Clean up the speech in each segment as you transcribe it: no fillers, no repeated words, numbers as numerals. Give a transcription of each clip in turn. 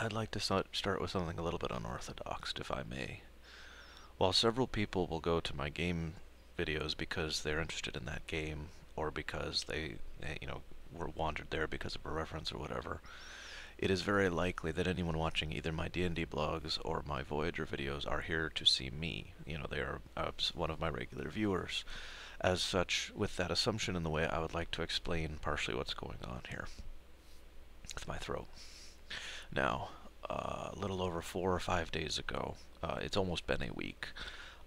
I'd like to start with something a little bit unorthodox, if I may. While several people will go to my game videos because they're interested in that game, or because they were wandered there because of a reference or whatever, it is very likely that anyone watching either my D&D blogs or my Voyager videos are here to see me. They are one of my regular viewers. As such, with that assumption in the way, I would like to explain partially what's going on here with my throat. Now, a little over 4 or 5 days ago, it's almost been a week,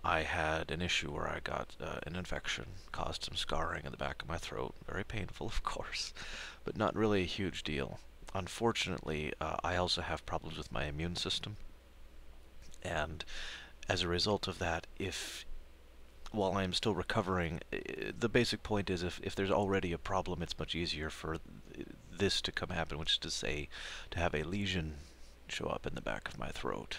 I had an issue where I got an infection, caused some scarring in the back of my throat. Very painful, of course, but not really a huge deal. Unfortunately, I also have problems with my immune system, and as a result of that, while I'm still recovering, the basic point is if there's already a problem, it's much easier for this to come happen, which is to say, to have a lesion show up in the back of my throat.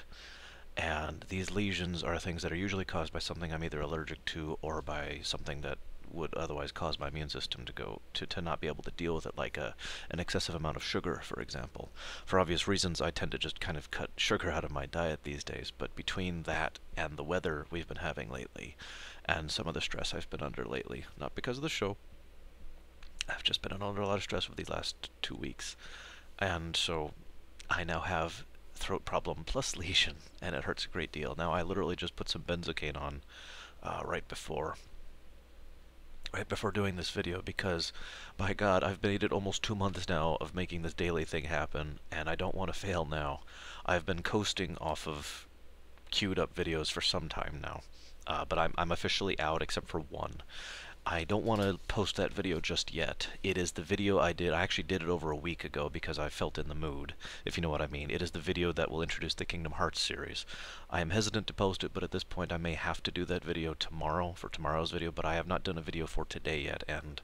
And these lesions are things that are usually caused by something I'm either allergic to or by something that would otherwise cause my immune system to not be able to deal with it, like an excessive amount of sugar, for example. For obvious reasons, I tend to just kind of cut sugar out of my diet these days, but between that and the weather we've been having lately, and some of the stress I've been under lately, not because of the show, I've just been under a lot of stress over these last 2 weeks, and so I now have throat problem plus lesion, and it hurts a great deal. Now I literally just put some benzocaine on right before doing this video, because by God, I've been at it almost 2 months now of making this daily thing happen, and I don't want to fail now. I've been coasting off of queued up videos for some time now, but I'm officially out except for one. I don't want to post that video just yet. It is the video I did. I actually did it over a week ago because I felt in the mood, if you know what I mean. It is the video that will introduce the Kingdom Hearts series. I am hesitant to post it, but at this point I may have to do that video tomorrow for tomorrow's video, but I have not done a video for today yet, and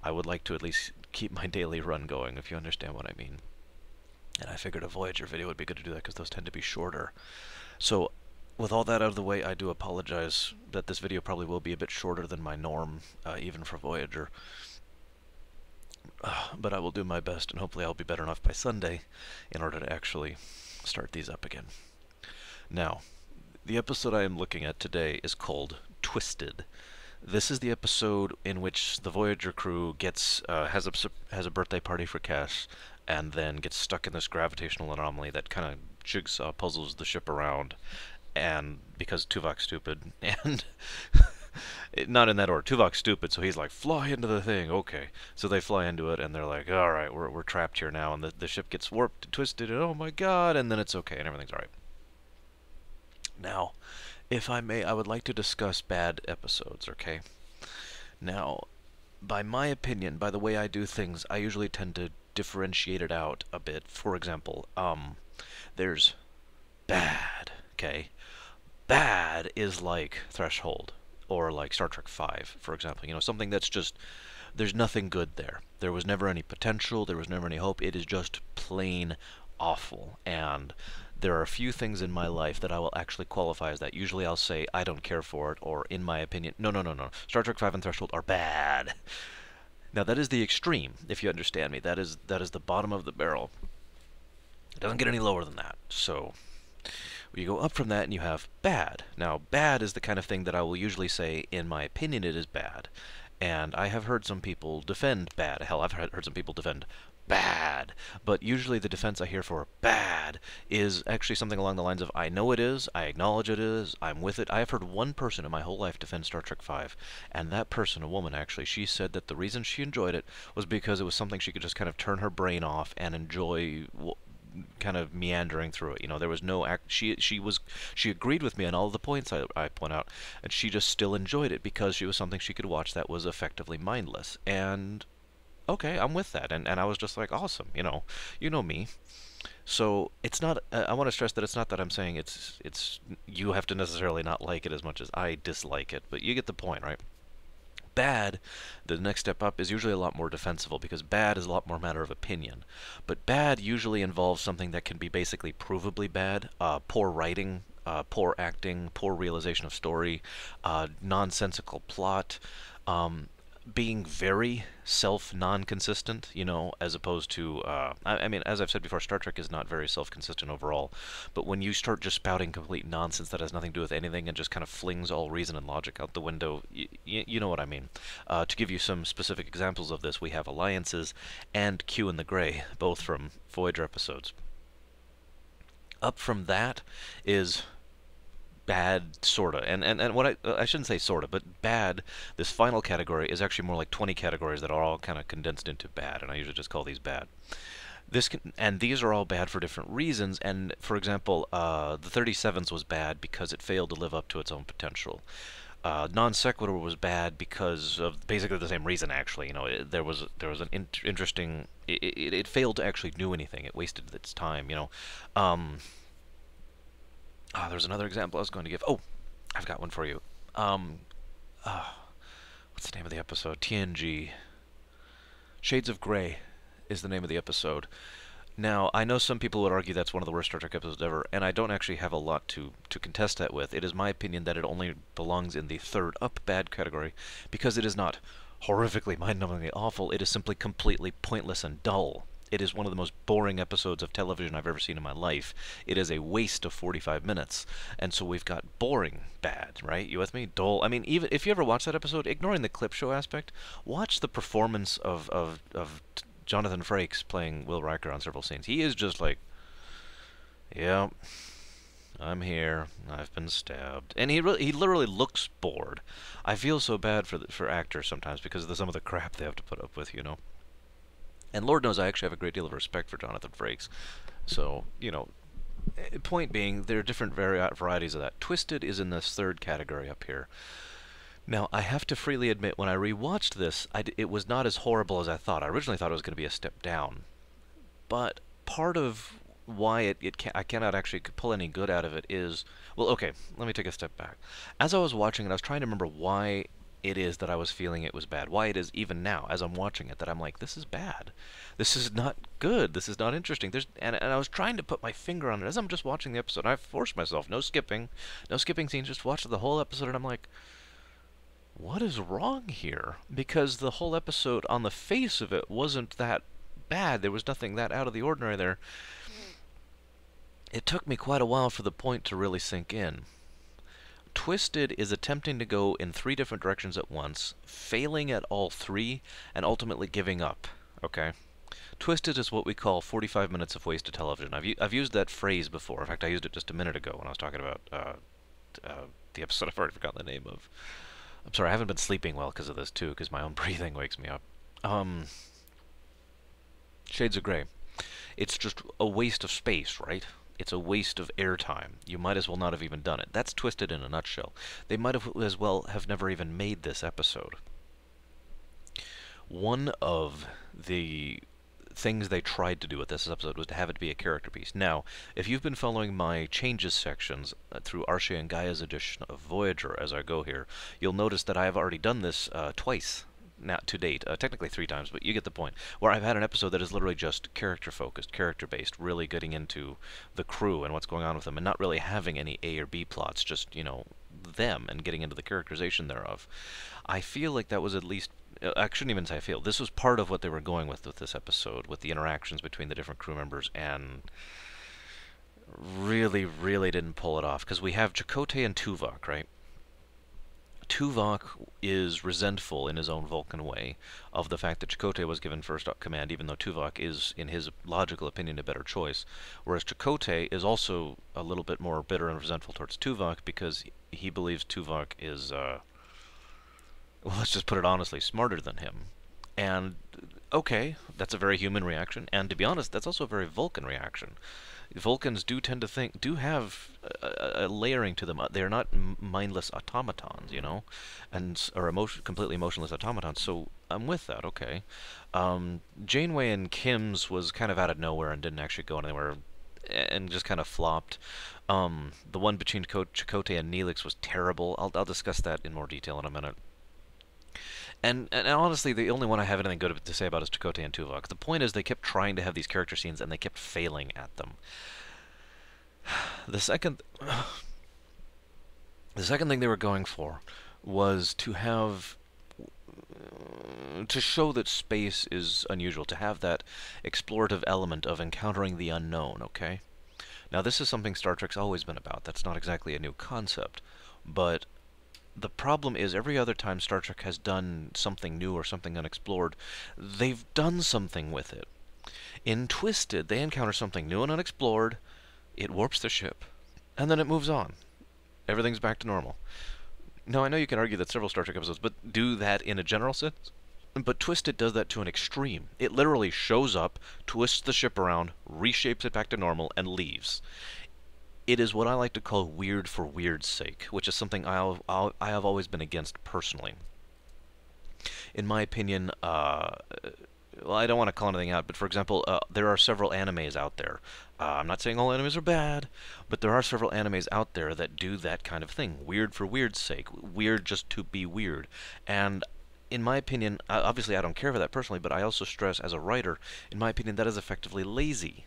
I would like to at least keep my daily run going, if you understand what I mean. And I figured a Voyager video would be good to do that because those tend to be shorter. So, with all that out of the way, I do apologize that this video probably will be a bit shorter than my norm, even for Voyager. But I will do my best, and hopefully I'll be better enough by Sunday in order to actually start these up again. Now, the episode I am looking at today is called Twisted. This is the episode in which the Voyager crew has a birthday party for Cass, and then gets stuck in this gravitational anomaly that kind of jigsaw puzzles the ship around. And because Tuvok's stupid, and not in that order. Tuvok's stupid, so he's like, fly into the thing, okay. So they fly into it, and they're like, alright, we're trapped here now, and the ship gets warped and twisted, and oh my god, and then it's okay, and everything's alright. Now, if I may, I would like to discuss bad episodes, okay? Now, by my opinion, by the way I do things, I usually tend to differentiate it out a bit. For example, there's bad, okay? Bad is like Threshold, or like Star Trek V, for example. Something that's just, there's nothing good there. There was never any potential, there was never any hope. It is just plain awful. And there are a few things in my life that I will actually qualify as that. Usually I'll say, I don't care for it, or in my opinion, no, no, no, no. Star Trek V and Threshold are bad. Now that is the extreme, if you understand me. That is the bottom of the barrel. It doesn't get any lower than that. So you go up from that and you have bad. Now, bad is the kind of thing that I will usually say, in my opinion, it is bad. And I have heard some people defend bad. Hell, I've heard some people defend bad. But usually the defense I hear for bad is actually something along the lines of, I know it is, I acknowledge it is, I'm with it. I have heard one person in my whole life defend Star Trek V, and that person, a woman actually, she said that the reason she enjoyed it was because it was something she could just kind of turn her brain off and enjoy kind of meandering through it. There was no she agreed with me on all of the points I point out, and she just still enjoyed it because she was something she could watch that was effectively mindless. And okay, I'm with that. And I was just like, awesome, you know me. So it's not, I want to stress that it's not that I'm saying it's you have to necessarily not like it as much as I dislike it, but you get the point, right? Bad, the next step up, is usually a lot more defensible, because bad is a lot more matter of opinion. But bad usually involves something that can be basically provably bad. Poor writing, poor acting, poor realization of story, nonsensical plot, being very non-consistent, you know, as opposed to, I mean, as I've said before, Star Trek is not very self-consistent overall, but when you start just spouting complete nonsense that has nothing to do with anything and just kind of flings all reason and logic out the window, you know what I mean. To give you some specific examples of this, we have Alliances and Q and the Gray, both from Voyager episodes. Up from that is bad, sorta. And what I shouldn't say sorta, but bad, this final category is actually more like 20 categories that are all kind of condensed into bad, and I usually just call these bad. And these are all bad for different reasons, and for example, the 37s was bad because it failed to live up to its own potential. Non sequitur was bad because of basically the same reason. Actually, you know, there was an interesting. It failed to actually do anything. It wasted its time. You know, there's another example I was going to give. Oh, I've got one for you. What's the name of the episode? TNG. Shades of Grey is the name of the episode. Now, I know some people would argue that's one of the worst Star Trek episodes ever, and I don't actually have a lot to contest that with. It is my opinion that it only belongs in the third up bad category because it is not horrifically, mind-numbingly awful. It is simply completely pointless and dull. It is one of the most boring episodes of television I've ever seen in my life. It is a waste of 45 minutes. And so we've got boring bad, right? You with me? Dull. I mean, even if you ever watch that episode, ignoring the clip show aspect, watch the performance of Jonathan Frakes playing Will Riker on several scenes. He is just like, yeah, I'm here. I've been stabbed. And he literally looks bored. I feel so bad for actors sometimes because of some of the crap they have to put up with, you know. And Lord knows I actually have a great deal of respect for Jonathan Frakes. So, you know, point being, there are different varieties of that. Twisted is in this third category up here. Now, I have to freely admit, when I rewatched this, it was not as horrible as I thought. I originally thought it was going to be a step down. But part of why I cannot actually pull any good out of it is... Well, okay, let me take a step back. As I was watching it, I was trying to remember why it is that I was feeling it was bad. Why it is even now, as I'm watching it, that I'm like, this is bad. This is not good. This is not interesting. And I was trying to put my finger on it as I'm just watching the episode. I forced myself, no skipping scenes, just watch the whole episode, and I'm like, what is wrong here? Because the whole episode, on the face of it, wasn't that bad. There was nothing that out of the ordinary there. It took me quite a while for the point to really sink in. Twisted is attempting to go in 3 different directions at once, failing at all 3, and ultimately giving up. Okay? Twisted is what we call 45 minutes of wasted television. I've used that phrase before. In fact, I used it just a minute ago when I was talking about the episode I've already forgotten the name of. I'm sorry, I haven't been sleeping well because of this, too, because my own breathing wakes me up. Shades of Grey. It's just a waste of space, right? It's a waste of airtime. You might as well not have even done it. That's Twisted in a nutshell. They might have as well have never even made this episode. One of the things they tried to do with this episode was to have it be a character piece. Now, if you've been following my changes sections through Arshay and Gaia's edition of Voyager as I go here, you'll notice that I have already done this twice. Now, to date, technically 3 times, but you get the point, where I've had an episode that is literally just character-focused, character-based, really getting into the crew and what's going on with them, and not really having any A or B plots, just, you know, them, and getting into the characterization thereof. I feel like that was at least, I shouldn't even say I feel, this was part of what they were going with this episode, with the interactions between the different crew members, and really, really didn't pull it off, because we have Chakotay and Tuvok, right? Tuvok is resentful in his own Vulcan way of the fact that Chakotay was given first command, even though Tuvok is, in his logical opinion, a better choice. Whereas Chakotay is also a little bit more bitter and resentful towards Tuvok because he believes Tuvok is, well, let's just put it honestly, smarter than him. And, okay, that's a very human reaction, and to be honest, that's also a very Vulcan reaction. Vulcans do tend to do have a layering to them. They're not mindless automatons, you know, or completely emotionless automatons. So I'm with that. Okay. Janeway and Kim's was kind of out of nowhere and didn't actually go anywhere, and just kind of flopped. The one between Chakotay and Neelix was terrible. I'll discuss that in more detail in a minute. And honestly, the only one I have anything good to say about is Chakotay and Tuvok. The point is, they kept trying to have these character scenes, and they kept failing at them. The second thing they were going for was to have to show that space is unusual, to have that explorative element of encountering the unknown, okay? Now, this is something Star Trek's always been about. That's not exactly a new concept. But the problem is every other time Star Trek has done something new or something unexplored, they've done something with it. In Twisted, they encounter something new and unexplored, it warps the ship, and then it moves on. Everything's back to normal. Now, I know you can argue that several Star Trek episodes but do that in a general sense, but Twisted does that to an extreme. It literally shows up, twists the ship around, reshapes it back to normal, and leaves. It is what I like to call weird for weird's sake, which is something I have always been against personally. In my opinion, well, I don't want to call anything out, but for example, there are several animes out there. I'm not saying all animes are bad, but there are several animes out there that do that kind of thing. Weird for weird's sake. Weird just to be weird. And in my opinion, obviously I don't care for that personally, but I also stress as a writer, in my opinion, that is effectively lazy.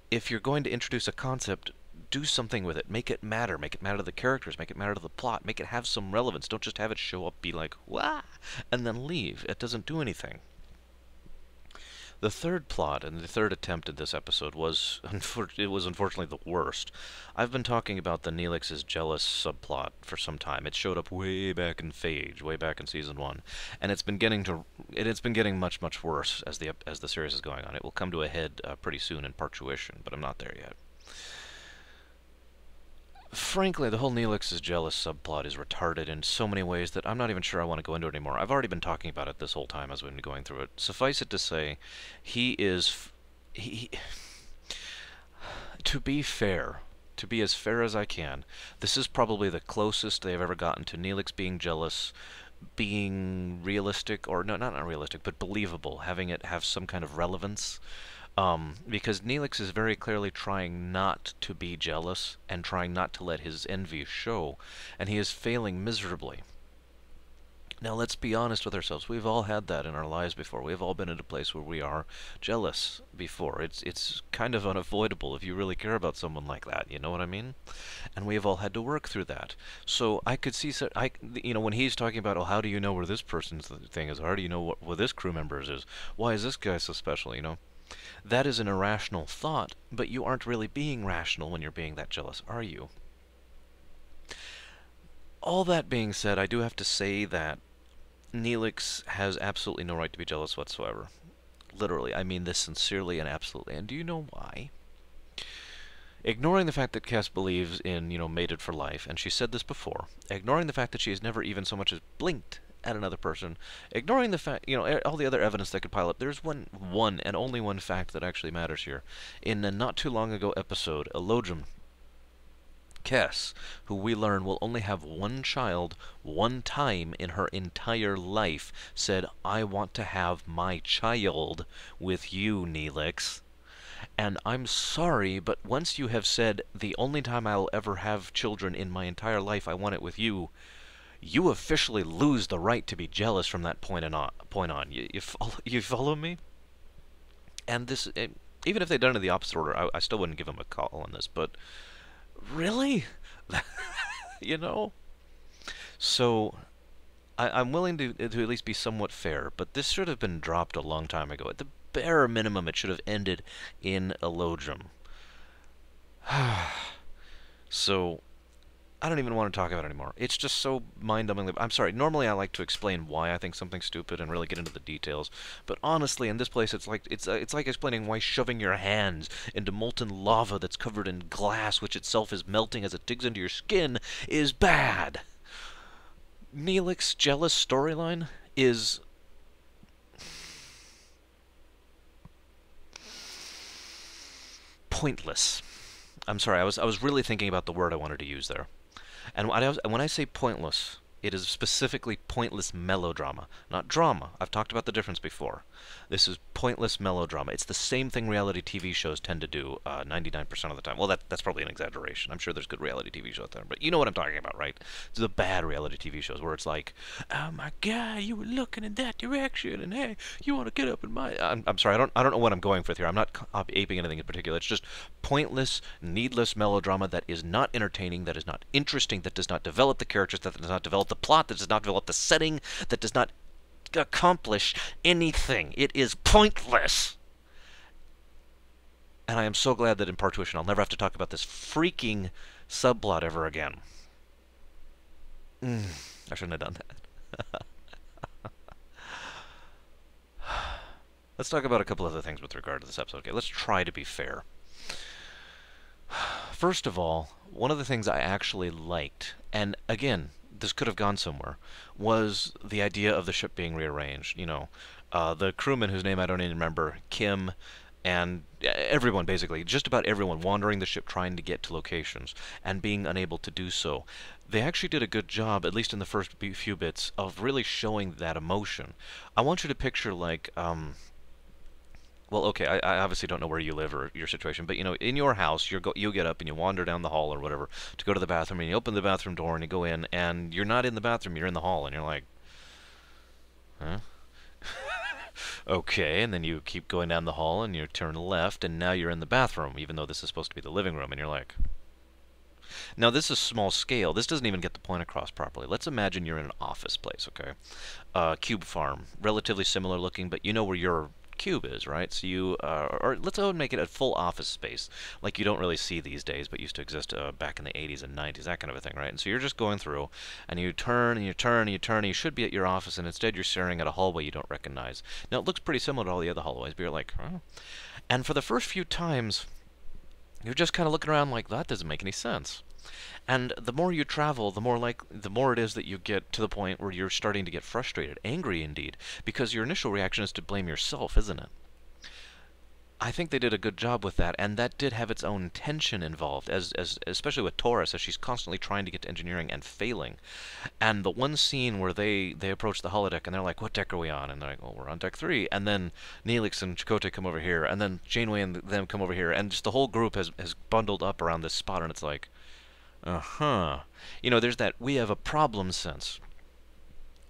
If you're going to introduce a concept, do something with it. Make it matter. Make it matter to the characters. Make it matter to the plot. Make it have some relevance. Don't just have it show up, be like, wah, and then leave. It doesn't do anything. The third plot and the third attempt at this episode was, unfortunately the worst. I've been talking about the Neelix is jealous subplot for some time. It showed up way back in Phage, way back in season 1, and it's been getting much worse as the series is going on. It will come to a head pretty soon in Partuition, but I'm not there yet. Frankly, the whole Neelix is jealous subplot is retarded in so many ways that I'm not even sure I want to go into it anymore. I've already been talking about it this whole time as we've been going through it. Suffice it to say, to be fair, to be as fair as I can, this is probably the closest they've ever gotten to Neelix being jealous, being realistic, or no, not realistic, but believable, having it have some kind of relevance. Because Neelix is very clearly trying not to be jealous and trying not to let his envy show, and he is failing miserably. Now, let's be honest with ourselves. We've all had that in our lives before. We've all been in a place where we are jealous before. It's kind of unavoidable if you really care about someone like that. You know what I mean? And we've all had to work through that. So I could see, when he's talking about, oh, how do you know where this person's thing is? How do you know what this crew member's is? Why is this guy so special? That is an irrational thought, but you aren't really being rational when you're being that jealous, are you? All that being said, I do have to say that Neelix has absolutely no right to be jealous whatsoever. Literally, I mean this sincerely and absolutely. And do you know why? Ignoring the fact that Cass believes in, mated for life, and she said this before, ignoring the fact that she has never even so much as blinked at another person, ignoring the fact, all the other evidence that could pile up, there's one and only one fact that actually matters here. In a not too long ago episode, Elohim, Cass, who we learn will only have one child one time in her entire life, said, I want to have my child with you, Neelix. And I'm sorry, but once you have said, the only time I'll ever have children in my entire life, I want it with you, you officially lose the right to be jealous from that point on. You follow me? And this, even if they'd done it in the opposite order, I still wouldn't give them a call on this, but really? So, I'm willing to at least be somewhat fair, but this should have been dropped a long time ago. At the bare minimum, it should have ended in Elohim. So, I don't even want to talk about it anymore. It's just so mind-numbingly... I'm sorry, normally I like to explain why I think something's stupid and really get into the details, but honestly, in this place, it's like explaining why shoving your hands into molten lava that's covered in glass, which itself is melting as it digs into your skin, is bad. Neelix's jealous storyline is... pointless. I'm sorry, I was really thinking about the word I wanted to use there. And when I say pointless, it is specifically pointless melodrama, not drama. I've talked about the difference before. This is pointless melodrama. It's the same thing reality TV shows tend to do 99% of the time. Well, that's probably an exaggeration. I'm sure there's good reality TV shows out there, but you know what I'm talking about, right? It's the bad reality TV shows where it's like, oh my God, you were looking in that direction, and hey, you want to get up in my... I'm sorry, I don't know what I'm going for here. I'm not aping anything in particular. It's just pointless, needless melodrama that is not entertaining, that is not interesting, that does not develop the characters, that does not develop the plot, that does not develop the setting, that does not accomplish anything. It is pointless. And I am so glad that in Partuition I'll never have to talk about this freaking subplot ever again. I shouldn't have done that. Let's talk about a couple other things with regard to this episode. Okay, let's try to be fair. First of all, one of the things I actually liked, and again, this could have gone somewhere, was the idea of the ship being rearranged. You know, the crewman whose name I don't even remember, Kim, and everyone basically, just about everyone wandering the ship trying to get to locations and being unable to do so. They actually did a good job, at least in the first few bits, of really showing that emotion. I want you to picture like, well, okay, I obviously don't know where you live or your situation, but you know, in your house, you get up and you wander down the hall or whatever to go to the bathroom, and you open the bathroom door and you go in, and you're not in the bathroom, you're in the hall, and you're like, huh? Okay, and then you keep going down the hall and you turn left, and now you're in the bathroom, even though this is supposed to be the living room, and you're like, now this is small scale. This doesn't even get the point across properly. Let's imagine you're in an office place, okay? Cube farm, relatively similar looking, but you know where your cube is, right? So you, or let's go and make it a full office space, like you don't really see these days, but used to exist back in the 80s and 90s, that kind of a thing, right? And so you're just going through, and you turn, and you turn, and you turn, and you should be at your office, and instead you're staring at a hallway you don't recognize. Now, it looks pretty similar to all the other hallways, but you're like, huh? And for the first few times, you're just kind of looking around like, that doesn't make any sense. And the more you travel, the more it is that you get to the point where you're starting to get frustrated, angry indeed, because your initial reaction is to blame yourself, isn't it? I think they did a good job with that, and that did have its own tension involved, as especially with Taurus, as she's constantly trying to get to engineering and failing. And the one scene where they approach the holodeck and they're like, "What deck are we on?" And they're like, "Well, we're on deck 3." And then Neelix and Chakotay come over here, and then Janeway and them come over here, and just the whole group has bundled up around this spot, and it's like, uh-huh. You know, there's that we have a problem sense.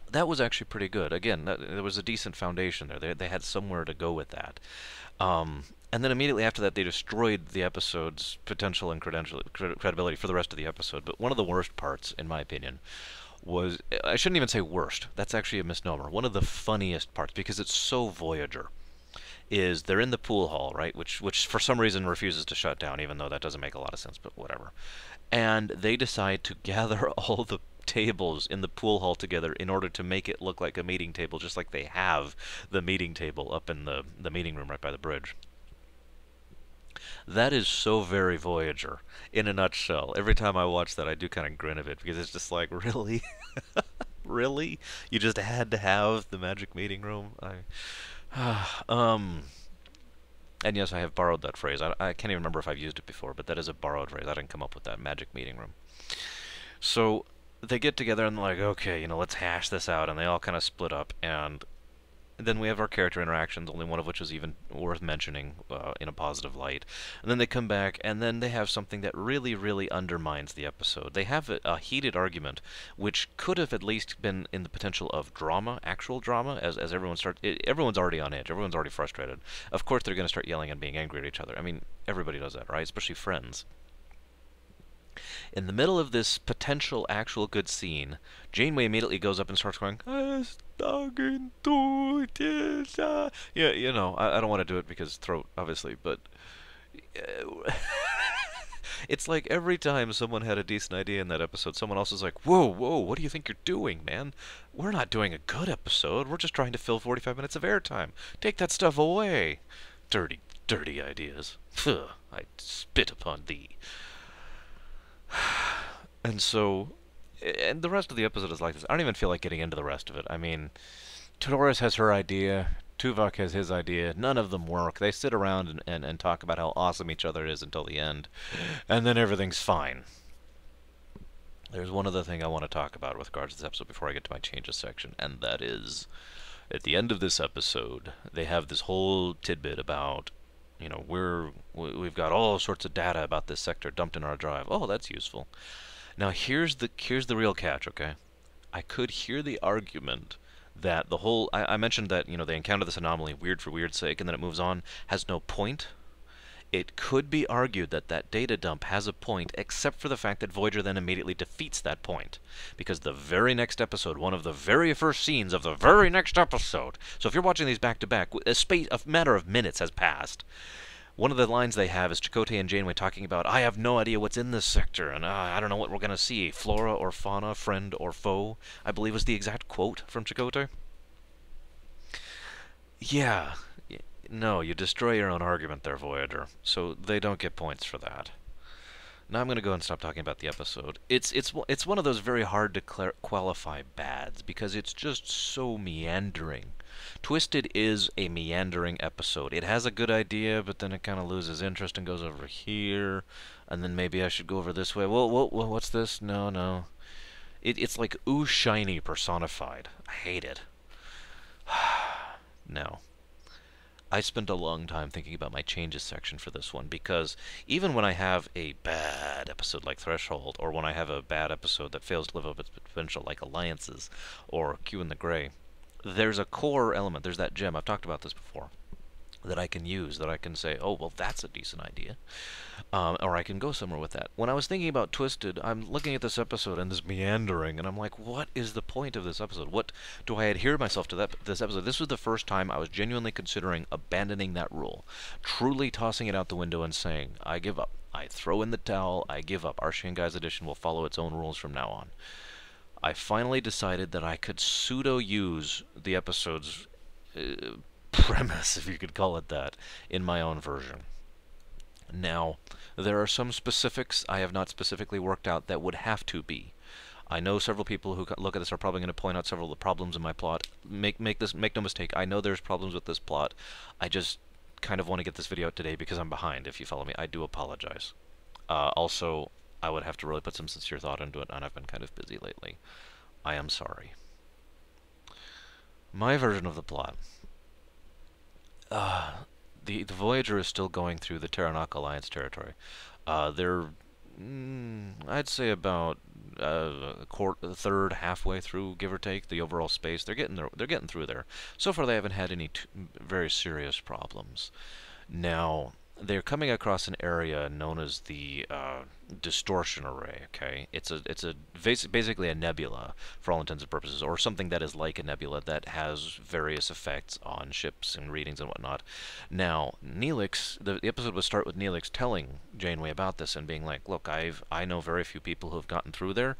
That was actually pretty good. Again, there was a decent foundation there. They had somewhere to go with that. And then immediately after that, they destroyed the episode's potential and credibility for the rest of the episode. But one of the worst parts, in my opinion, was, I shouldn't even say worst. That's actually a misnomer. One of the funniest parts, because it's so Voyager, is they're in the pool hall, right? Which for some reason refuses to shut down, even though that doesn't make a lot of sense, but whatever. And they decide to gather all the tables in the pool hall together in order to make it look like a meeting table, just like they have the meeting table up in the meeting room right by the bridge. That is so very Voyager, in a nutshell. Every time I watch that, I do kind of grin a bit, because it's just like, really? Really? You just had to have the magic meeting room? And yes, I have borrowed that phrase. I can't even remember if I've used it before, but that is a borrowed phrase. I didn't come up with that, magic meeting room. So they get together and they're like, okay, you know, let's hash this out, and they all kind of split up, and then we have our character interactions, only one of which is even worth mentioning in a positive light. And then they come back, and then they have something that really, really undermines the episode. They have a heated argument, which could have at least been in the potential of drama, actual drama, as everyone starts. Everyone's already on edge. Everyone's already frustrated. Of course, they're going to start yelling and being angry at each other. I mean, everybody does that, right? Especially friends. In the middle of this potential actual good scene, Janeway immediately goes up and starts going, talking to this, yeah, you know, I don't want to do it because throat, obviously, but it's like every time someone had a decent idea in that episode, someone else is like, whoa, what do you think you're doing, man? We're not doing a good episode. We're just trying to fill 45 minutes of airtime. Take that stuff away. Dirty, dirty ideas. Phew, I spit upon thee. And so, and the rest of the episode is like this. I don't even feel like getting into the rest of it. I mean, Taurus has her idea, Tuvok has his idea, none of them work. They sit around and talk about how awesome each other is until the end, and then everything's fine. There's one other thing I want to talk about with regards to this episode before I get to my changes section, and that is, at the end of this episode, they have this whole tidbit about, you know, we've got all sorts of data about this sector dumped in our drive. Oh, that's useful. Now here's the real catch, okay? I could hear the argument that the whole I mentioned that, you know, they encounter this anomaly, weird for weird's sake, and then it moves on, has no point. It could be argued that that data dump has a point, except for the fact that Voyager then immediately defeats that point. Because the very next episode, one of the very first scenes of the very next episode, so if you're watching these back-to-back, a matter of minutes has passed. One of the lines they have is Chakotay and Janeway talking about, I have no idea what's in this sector, and I don't know what we're going to see. Flora or fauna, friend or foe, I believe was the exact quote from Chakotay. Yeah. No, you destroy your own argument there, Voyager. So they don't get points for that. Now I'm going to go and stop talking about the episode. It's one of those very hard to qualify bads, because it's just so meandering. Twisted is a meandering episode. It has a good idea, but then it kind of loses interest and goes over here, and then maybe I should go over this way. What's this? No. It's like ooh shiny personified. I hate it. No. I spent a long time thinking about my changes section for this one, because even when I have a bad episode like Threshold, or when I have a bad episode that fails to live up its potential like Alliances, or Q in the Gray, there's a core element, there's that gem, I've talked about this before, that I can use, that I can say, oh, well, that's a decent idea. Or I can go somewhere with that. When I was thinking about Twisted, I'm looking at this episode and this meandering, and I'm like, what is the point of this episode? What do I adhere myself to this episode? This was the first time I was genuinely considering abandoning that rule. Truly tossing it out the window and saying, I give up. I throw in the towel, I give up. Our Shanghai's edition will follow its own rules from now on. I finally decided that I could pseudo-use the episode's premise, if you could call it that, in my own version. Now, there are some specifics I have not specifically worked out that would have to be. I know several people who look at this are probably going to point out several of the problems in my plot. Make no mistake, I know there's problems with this plot. I just kind of want to get this video out today because I'm behind, if you follow me. I do apologize. Also, I would have to really put some sincere thought into it, and I've been kind of busy lately. I am sorry. My version of the plot. The Voyager is still going through the Terranok Alliance territory. They're, I'd say about a third, halfway through, give or take, the overall space. They're getting through there. So far, they haven't had any very serious problems. Now, they're coming across an area known as the distortion array. Okay, it's basically a nebula for all intents and purposes, or something that is like a nebula that has various effects on ships and readings and whatnot. Now, Neelix, the episode would start with Neelix telling Janeway about this and being like, "Look, I know very few people who have gotten through there."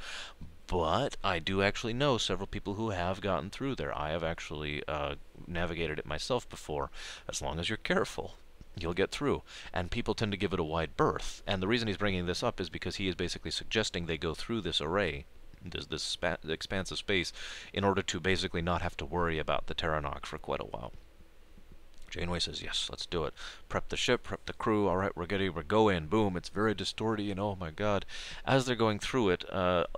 But I do actually know several people who have gotten through there. I have actually navigated it myself before, as long as you're careful. You'll get through. And people tend to give it a wide berth. And the reason he's bringing this up is because he is basically suggesting they go through this array, this expanse of space, in order to basically not have to worry about the Terranok for quite a while. Janeway says, yes, let's do it. Prep the ship, prep the crew, alright, we're go in, boom, it's very distorty, and oh my god. As they're going through it,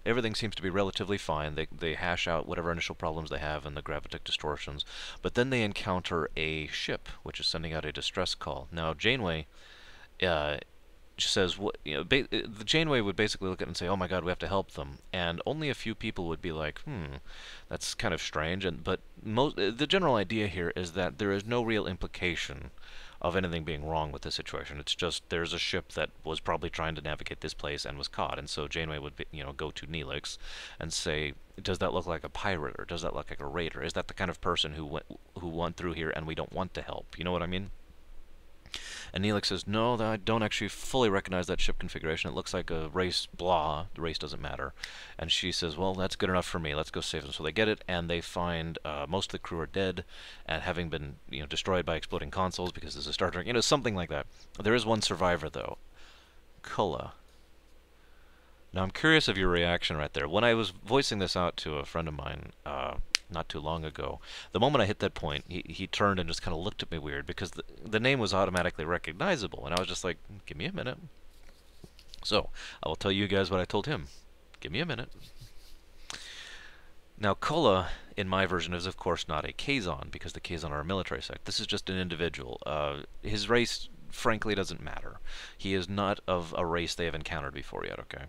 everything seems to be relatively fine. They hash out whatever initial problems they have in the gravitic distortions, but then they encounter a ship, which is sending out a distress call. Now, Janeway says, the Janeway would basically look at it and say, oh my god, we have to help them, and only a few people would be like, that's kind of strange, but the general idea here is that there is no real implication of anything being wrong with the situation. It's just there's a ship that was probably trying to navigate this place and was caught, and so Janeway would go to Neelix and say, does that look like a pirate, or does that look like a raider? Is that the kind of person who went through here and we don't want to help? You know what I mean? And Neelix says, no, I don't actually fully recognize that ship configuration. It looks like a race, blah. The race doesn't matter. And she says, well, that's good enough for me. Let's go save them. So they get it, and they find most of the crew are dead, and having been destroyed by exploding consoles because this is Star Trek, something like that. There is one survivor, though. Kulla. Now, I'm curious of your reaction right there. When I was voicing this out to a friend of mine, not too long ago, the moment I hit that point, he turned and just kind of looked at me weird, because the name was automatically recognizable, and I was just like, give me a minute. So, I will tell you guys what I told him. Give me a minute. Now, Kulla, in my version, is of course not a Kazon, because the Kazon are a military sect. This is just an individual. His race, frankly, doesn't matter. He is not of a race they have encountered before yet, okay?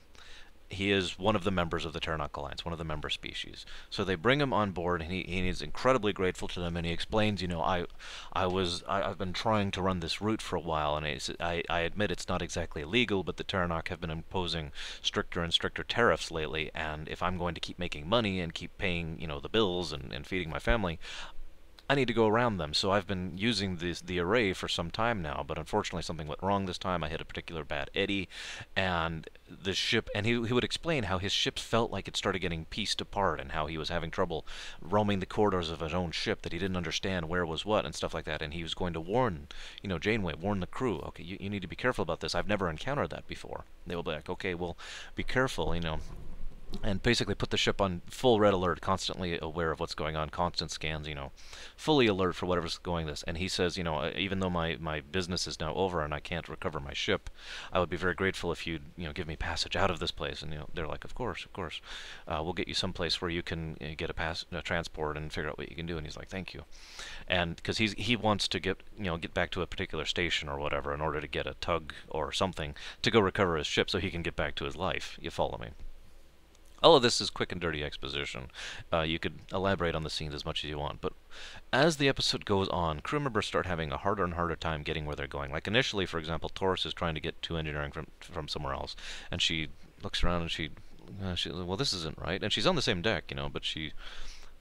he is one of the members of the Terranok Alliance, one of the member species. So they bring him on board, and he is incredibly grateful to them. And he explains, I've been trying to run this route for a while, and I admit it's not exactly illegal, but the Terranok have been imposing stricter and stricter tariffs lately. And if I'm going to keep making money and keep paying, the bills and feeding my family, I need to go around them. So I've been using the array for some time now, but unfortunately something went wrong this time. I hit a particular bad eddy, and the ship, and he would explain how his ship felt like it started getting pieced apart, and how he was having trouble roaming the corridors of his own ship, that he didn't understand where was what and stuff like that. And he was going to warn, Janeway, warn the crew, okay, you need to be careful about this. I've never encountered that before. They will be like, okay, well, be careful, and basically put the ship on full red alert, constantly aware of what's going on, constant scans, fully alert for whatever's going this. And he says, even though my business is now over and I can't recover my ship, I would be very grateful if you'd, give me passage out of this place. And, they're like, of course. We'll get you someplace where you can get a transport and figure out what you can do. And he's like, thank you. And because he wants to get back to a particular station or whatever in order to get a tug or something to go recover his ship so he can get back to his life. You follow me? All of this is quick and dirty exposition. You could elaborate on the scenes as much as you want, but as the episode goes on, crew members start having a harder and harder time getting where they're going. Like initially, for example, Taurus is trying to get to engineering from somewhere else, and she looks around and she well, this isn't right. And she's on the same deck, but she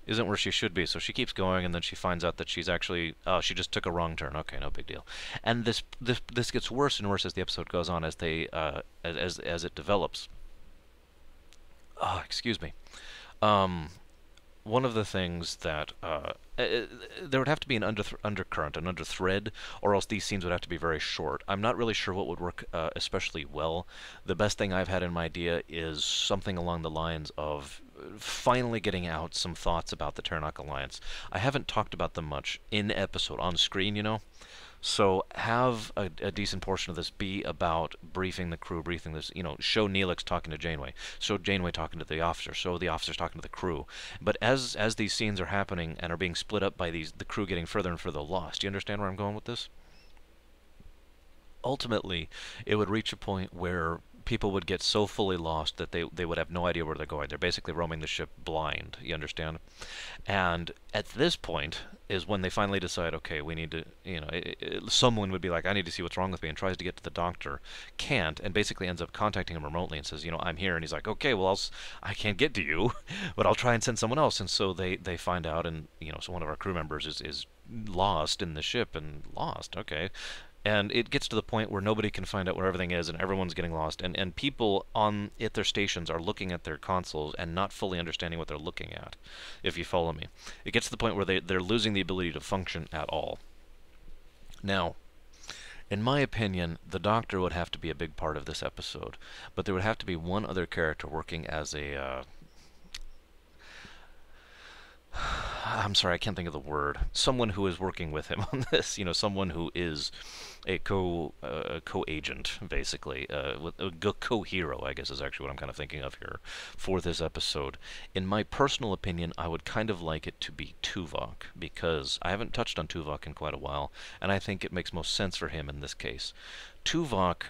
isn't where she should be, so she keeps going, and then she finds out that she's actually, she just took a wrong turn. Okay, no big deal. And this gets worse and worse as the episode goes on, as as it develops. Excuse me. One of the things that there would have to be an undercurrent, an underthread, or else these scenes would have to be very short. I'm not really sure what would work especially well. The best thing I've had in my idea is something along the lines of finally getting out some thoughts about the Terranok Alliance. I haven't talked about them much in episode, on screen, So have a decent portion of this be about briefing the crew, briefing this, show Neelix talking to Janeway, show Janeway talking to the officer, show the officers talking to the crew. But as these scenes are happening and are being split up by the crew getting further and further lost, do you understand where I'm going with this? Ultimately, it would reach a point where people would get so fully lost that they would have no idea where they're going. They're basically roaming the ship blind, you understand? And at this point is when they finally decide, okay, we need to, someone would be like, I need to see what's wrong with me, and tries to get to the doctor, can't, and basically ends up contacting him remotely and says, I'm here. And he's like, okay, well, I can't get to you, but I'll try and send someone else. And so they find out, and, so one of our crew members is lost in the ship, and lost, okay. And it gets to the point where nobody can find out where everything is, and everyone's getting lost. And people at their stations are looking at their consoles and not fully understanding what they're looking at, if you follow me. It gets to the point where they're losing the ability to function at all. Now, in my opinion, the Doctor would have to be a big part of this episode, but there would have to be one other character working as a... I'm sorry, I can't think of the word. Someone who is working with him on this, someone who is a co-agent, basically, co-hero, I guess is actually what I'm kind of thinking of here for this episode. In my personal opinion, I would kind of like it to be Tuvok, because I haven't touched on Tuvok in quite a while, and I think it makes most sense for him in this case. Tuvok,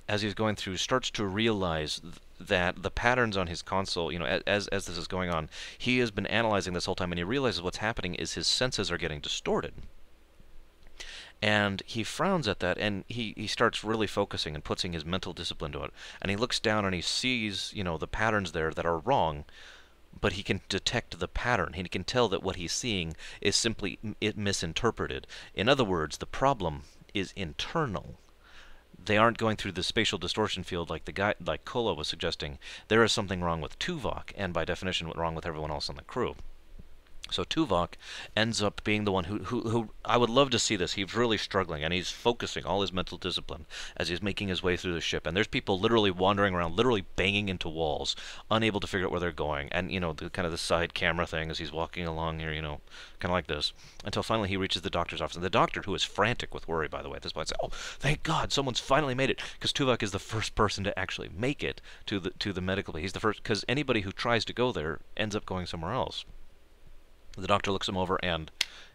as he's going through, starts to realize that the patterns on his console, as this is going on, he has been analyzing this whole time, and he realizes what's happening is his senses are getting distorted. And he frowns at that, and he starts really focusing and putting his mental discipline to it. And he looks down and he sees, the patterns there that are wrong, but he can detect the pattern. He can tell that what he's seeing is simply misinterpreted. In other words, the problem is internal. They aren't going through the spatial distortion field like Kola was suggesting. There is something wrong with Tuvok, and by definition, what's wrong with everyone else on the crew. So Tuvok ends up being the one who I would love to see this. He's really struggling, and he's focusing all his mental discipline as he's making his way through the ship. And there's people literally wandering around, literally banging into walls, unable to figure out where they're going. And, the kind of the side camera thing as he's walking along here, kind of like this, until finally he reaches the doctor's office. And the doctor, who is frantic with worry, by the way, at this point, says, "Oh, thank God, someone's finally made it," because Tuvok is the first person to actually make it to the medical. He's the first, because anybody who tries to go there ends up going somewhere else. The doctor looks him over, and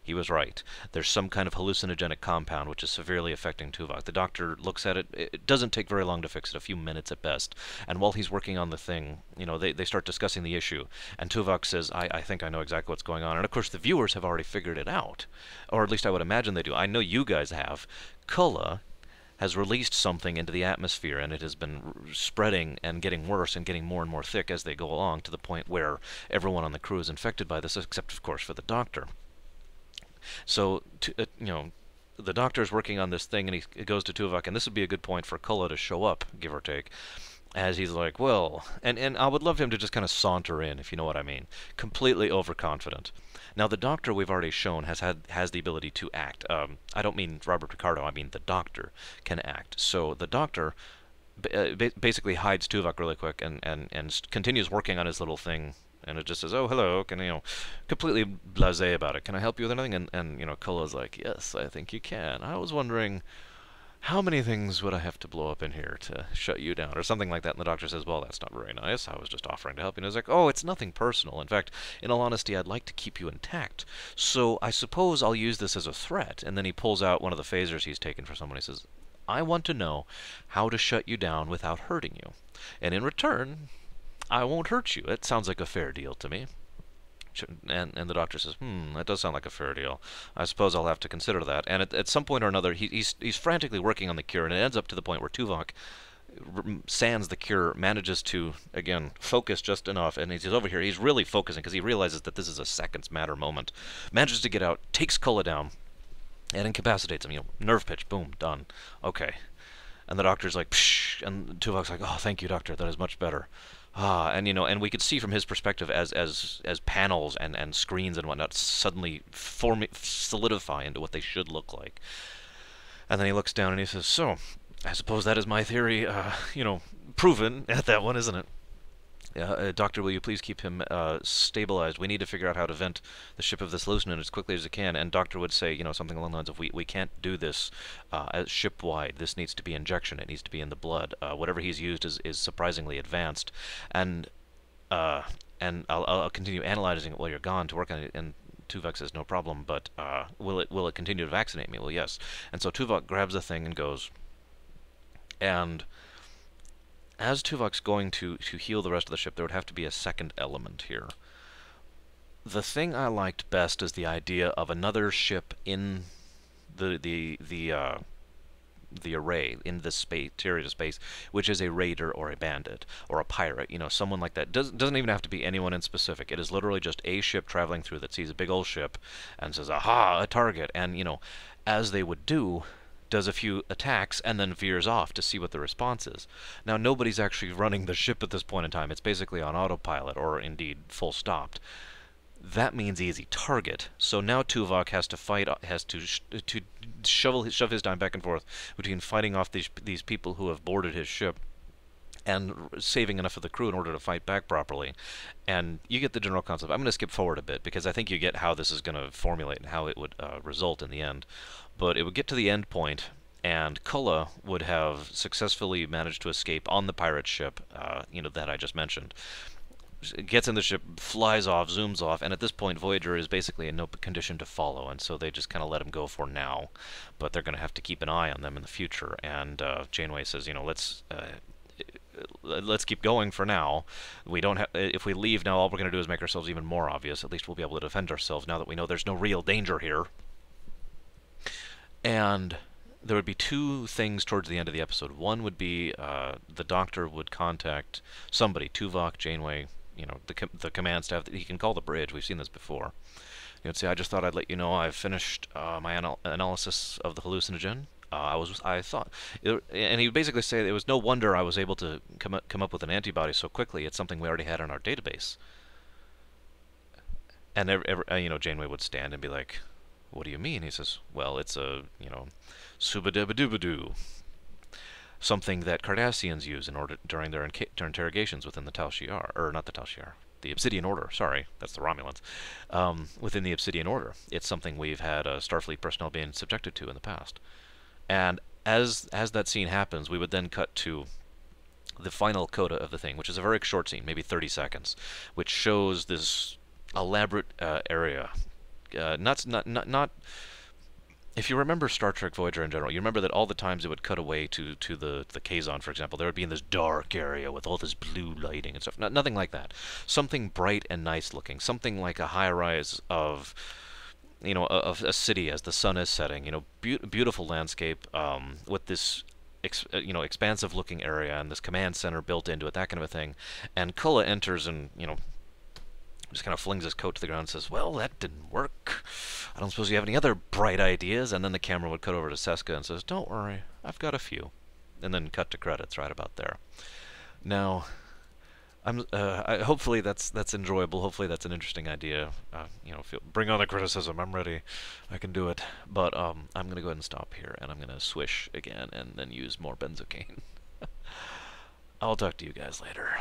He was right. There's some kind of hallucinogenic compound which is severely affecting Tuvok. The doctor looks at it. It doesn't take very long to fix it, a few minutes at best. And while he's working on the thing, they start discussing the issue. And Tuvok says, I think I know exactly what's going on. And of course, the viewers have already figured it out. Or at least I would imagine they do. I know you guys have. Kulla has released something into the atmosphere, and it has been spreading and getting worse and getting more and more thick as they go along, to the point where everyone on the crew is infected by this, except, of course, for the doctor. So, the doctor's working on this thing, and he goes to Tuvok, and this would be a good point for Kulla to show up, give or take, as he's like, well, and I would love him to just kind of saunter in, if you know what I mean, completely overconfident. Now, the Doctor, we've already shown, has the ability to act. I don't mean Robert Picardo, I mean the Doctor can act. So the Doctor basically hides Tuvok really quick and continues working on his little thing, and it just says, oh, hello, completely blasé about it. Can I help you with anything? And Kulla's like, yes, I think you can. I was wondering, how many things would I have to blow up in here to shut you down? Or something like that. And the doctor says, well, that's not very nice. I was just offering to help you. And he's like, oh, it's nothing personal. In fact, in all honesty, I'd like to keep you intact. So I suppose I'll use this as a threat. And then he pulls out one of the phasers he's taken for someone. He says, I want to know how to shut you down without hurting you. And in return, I won't hurt you. It sounds like a fair deal to me. And the doctor says, that does sound like a fair deal. I suppose I'll have to consider that. And at some point or another, he's frantically working on the cure, and it ends up to the point where Tuvok sans the cure, manages to, again, focus just enough, and he's over here, he's really focusing, because he realizes that this is a seconds matter moment. Manages to get out, takes Kulla down, and incapacitates him. Nerve pitch, boom, done. Okay. And the doctor's like, psh, and Tuvok's like, oh, thank you, doctor, that is much better. And we could see from his perspective as panels and screens and whatnot suddenly solidify into what they should look like. And then he looks down and he says, so, I suppose that is my theory, proven at that one, isn't it? Doctor, will you please keep him stabilized? We need to figure out how to vent the ship of this hallucinant as quickly as we can. And Doctor would say, something along the lines of, we can't do this ship-wide. This needs to be injection. It needs to be in the blood. Whatever he's used is surprisingly advanced. And I'll continue analyzing it while you're gone to work on it. And Tuvok says, no problem, but will it continue to vaccinate me? Well, yes. And so Tuvok grabs the thing and goes, and as Tuvok's going to heal the rest of the ship, there would have to be a second element here. The thing I liked best is the idea of another ship in the array, in the space, interior of space, which is a raider or a bandit or a pirate, someone like that. Doesn't even have to be anyone in specific. It is literally just a ship traveling through that sees a big old ship and says, aha, a target. And, as they would do, does a few attacks, and then veers off to see what the response is. Now, nobody's actually running the ship at this point in time. It's basically on autopilot, or indeed full stopped. That means easy target. So now Tuvok has to fight, shove his time back and forth between fighting off these people who have boarded his ship and saving enough of the crew in order to fight back properly. And you get the general concept. I'm going to skip forward a bit, because I think you get how this is going to formulate and how it would result in the end. But it would get to the end point, and Kulla would have successfully managed to escape on the pirate ship, that I just mentioned. Gets in the ship, flies off, zooms off, and at this point Voyager is basically in no condition to follow, and so they just kind of let him go for now. But they're going to have to keep an eye on them in the future, and Janeway says, let's keep going for now. We don't if we leave now, all we're going to do is make ourselves even more obvious. At least we'll be able to defend ourselves now that we know there's no real danger here. And there would be two things towards the end of the episode. One would be the Doctor would contact somebody, Tuvok, Janeway, the command staff. He can call the bridge. We've seen this before. He would say, I just thought I'd let you know I've finished my analysis of the hallucinogen. I thought, and he would basically say it was no wonder I was able to come up with an antibody so quickly. It's something we already had in our database. And Janeway would stand and be like, what do you mean? He says, well, it's a, subadibadubadoo. Something that Cardassians use during their interrogations within the Tal Shiar, or not the Tal Shiar, the Obsidian Order, sorry, that's the Romulans, within the Obsidian Order. It's something we've had Starfleet personnel being subjected to in the past. And as that scene happens, we would then cut to the final coda of the thing, which is a very short scene, maybe 30 seconds, which shows this elaborate area not. If you remember Star Trek Voyager in general, you remember that all the times it would cut away to the Kazon, for example, there would be in this dark area with all this blue lighting and stuff. Nothing like that. Something bright and nice looking. Something like a high rise of, of a city as the sun is setting. Beautiful landscape with this expansive looking area and this command center built into it, that kind of a thing. And Kulla enters and, just kind of flings his coat to the ground and says, "Well, that didn't work. I don't suppose you have any other bright ideas?" And then the camera would cut over to Seska and says, "Don't worry, I've got a few." And then cut to credits right about there. Now, hopefully that's enjoyable. Hopefully that's an interesting idea. Bring on the criticism. I'm ready. I can do it. But I'm gonna go ahead and stop here, and I'm gonna swish again, and then use more benzocaine. I'll talk to you guys later.